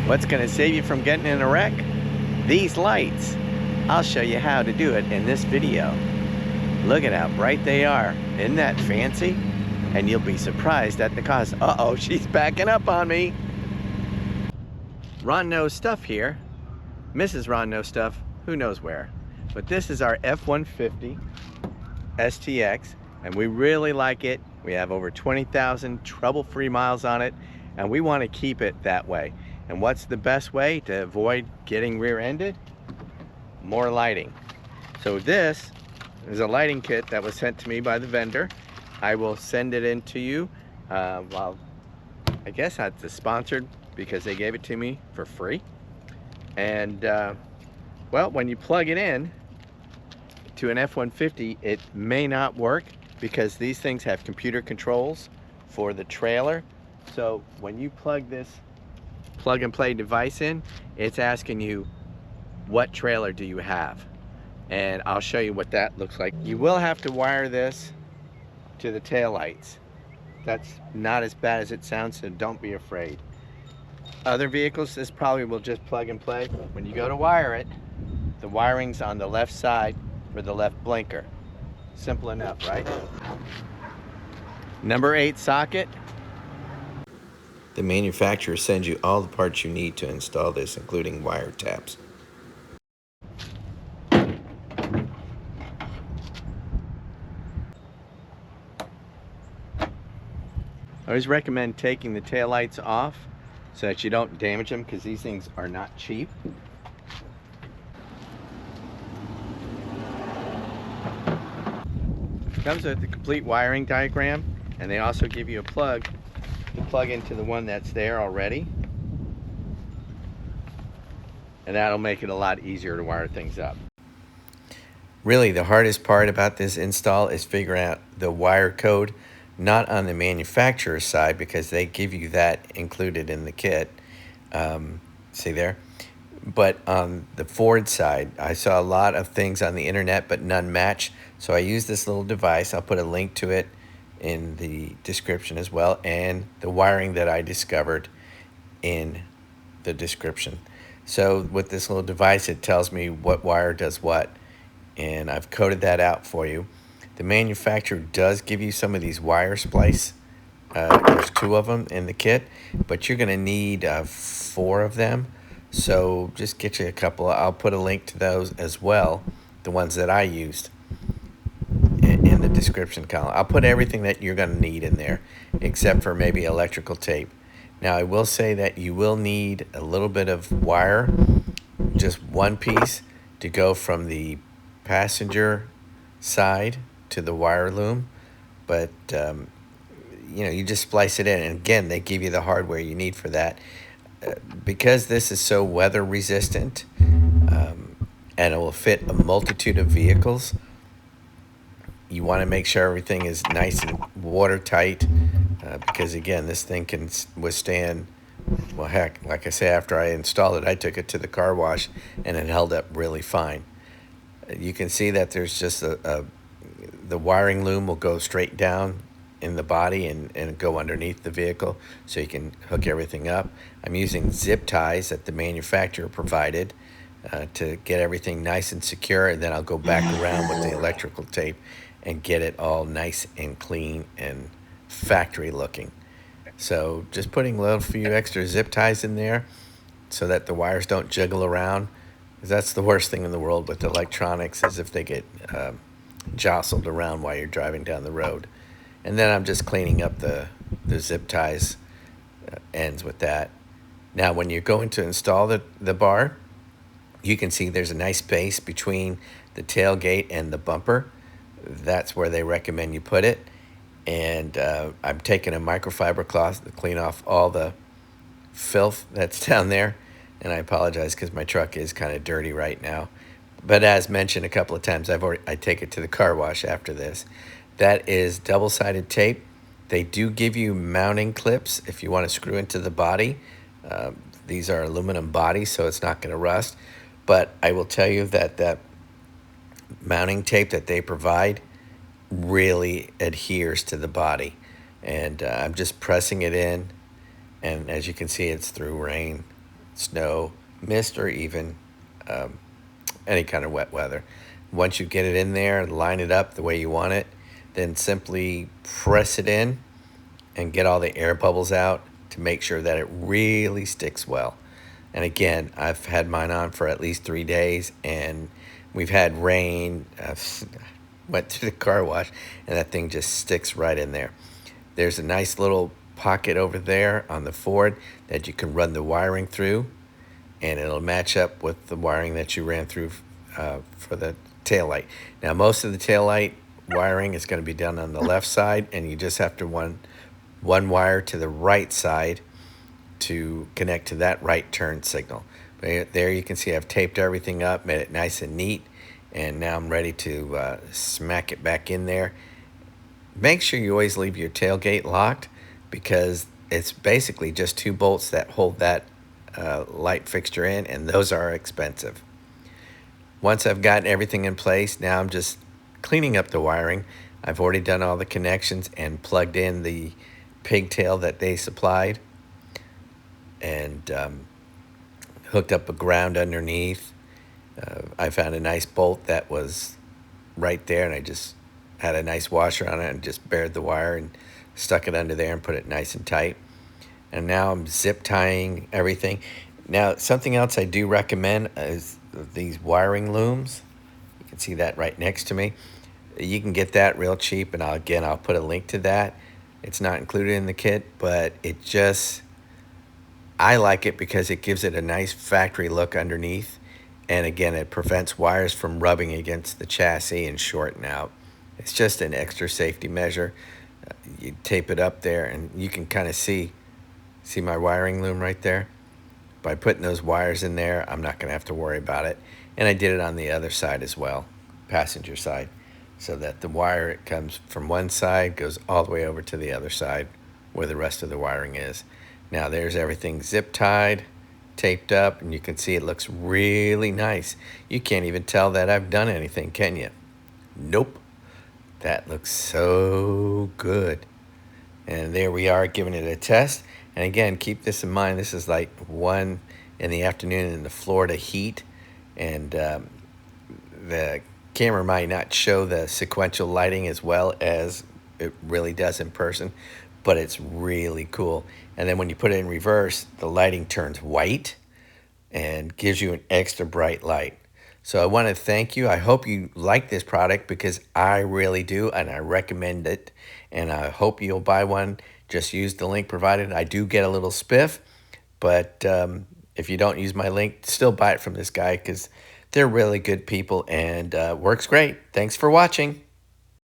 What's going to save you from getting in a wreck? These lights. I'll show you how to do it in this video. Look at how bright they are. Isn't that fancy? And you'll be surprised at the cost. Uh-oh, she's backing up on me. Ron knows stuff here. Mrs. Ron knows stuff, who knows where. But this is our F150 STX, and we really like it. We have over 20,000 trouble-free miles on it, and we want to keep it that way. And what's the best way to avoid getting rear-ended? More lighting. So this is a lighting kit that was sent to me by the vendor. I will send it in to you. Well, I guess that's sponsored because they gave it to me for free. And well, when you plug it in to an F-150, it may not work because these things have computer controls for the trailer. So when you plug this plug and play device in, it's asking you, what trailer do you have? And I'll show you what that looks like. You will have to wire this to the taillights. That's not as bad as it sounds, so don't be afraid. Other vehicles, this probably will just plug and play. When you go to wire it, the wiring's on the left side for the left blinker. Simple enough, right? Number 8 socket. The manufacturer sends you all the parts you need to install this, including wire taps. I always recommend taking the taillights off so that you don't damage them, because these things are not cheap. Comes with the complete wiring diagram, and they also give you a plug to plug into the one that's there already, and that'll make it a lot easier to wire things up. Really, the hardest part about this install is figuring out the wire code, not on the manufacturer's side, because they give you that included in the kit. See there? But on the Ford side, I saw a lot of things on the internet, but none match. So I used this little device. I'll put a link to it in the description as well, and the wiring that I discovered in the description. So with this little device, it tells me what wire does what, and I've coded that out for you. The manufacturer does give you some of these wire splice. There's 2 of them in the kit, but you're gonna need 4 of them. So just get you a couple. I'll put a link to those as well, the ones that I used, in the description column. I'll put everything that you're gonna need in there, except for maybe electrical tape. Now I will say that you will need a little bit of wire, just 1 piece, to go from the passenger side to the wire loom, but you know, you just splice it in, and again, they give you the hardware you need for that. Because this is so weather resistant, and it will fit a multitude of vehicles, you want to make sure everything is nice and watertight, because again, this thing can withstand, well, heck, like I say, after I installed it, I took it to the car wash and it held up really fine. You can see that there's just the wiring loom will go straight down in the body and go underneath the vehicle, so you can hook everything up. I'm using zip ties that the manufacturer provided to get everything nice and secure, and then I'll go back around with the electrical tape and get it all nice and clean and factory looking. So just putting a little few extra zip ties in there so that the wires don't jiggle around, because that's the worst thing in the world with electronics, is if they get jostled around while you're driving down the road. And then I'm just cleaning up the zip ties ends with that. Now when you're going to install the bar, you can see there's a nice space between the tailgate and the bumper. That's where they recommend you put it. And I'm taking a microfiber cloth to clean off all the filth that's down there. And I apologize because my truck is kind of dirty right now. But as mentioned a couple of times, I take it to the car wash after this. That is double-sided tape. They do give you mounting clips if you want to screw into the body. These are aluminum bodies, so it's not going to rust. But I will tell you that that mounting tape that they provide really adheres to the body. And I'm just pressing it in, and as you can see, it's through rain snow, mist, or even any kind of wet weather. Once you get it in there, line it up the way you want it, then simply press it in and get all the air bubbles out to make sure that it really sticks well. And again, I've had mine on for at least 3 days, and we've had rain. Went to the car wash, and that thing just sticks right in there. There's a nice little pocket over there on the Ford that you can run the wiring through, and it'll match up with the wiring that you ran through for the taillight. Now, most of the taillight wiring is going to be done on the left side, and you just have to run one wire to the right side to connect to that right turn signal. There you can see I've taped everything up, made it nice and neat, and now I'm ready to smack it back in there. Make sure you always leave your tailgate locked, because it's basically just 2 bolts that hold that light fixture in, and those are expensive. Once I've gotten everything in place, now I'm just cleaning up the wiring. I've already done all the connections and plugged in the pigtail that they supplied, and hooked up a ground underneath. I found a nice bolt that was right there, and I just had a nice washer on it and just bared the wire and stuck it under there and put it nice and tight. And now I'm zip tying everything. Now, something else I do recommend is these wiring looms. You can see that right next to me. You can get that real cheap, and I'll put a link to that. It's not included in the kit, but I like it because it gives it a nice factory look underneath. And again, it prevents wires from rubbing against the chassis and shorting out. It's just an extra safety measure. You tape it up there, and you can kind of see my wiring loom right there. By putting those wires in there, I'm not going to have to worry about it. And I did it on the other side as well, passenger side, so that the wire, it comes from one side, goes all the way over to the other side where the rest of the wiring is. Now there's everything zip tied, taped up, and you can see it looks really nice. You can't even tell that I've done anything, can you? Nope. That looks so good. And there we are, giving it a test. And again, keep this in mind. This is like 1 in the afternoon in the Florida heat. And the camera might not show the sequential lighting as well as it really does in person, but it's really cool. And then when you put it in reverse, the lighting turns white and gives you an extra bright light. So I want to thank you. I hope you like this product, because I really do, and I recommend it. And I hope you'll buy one. Just use the link provided. I do get a little spiff, but if you don't use my link, still buy it from this guy, because they're really good people, and works great. Thanks for watching.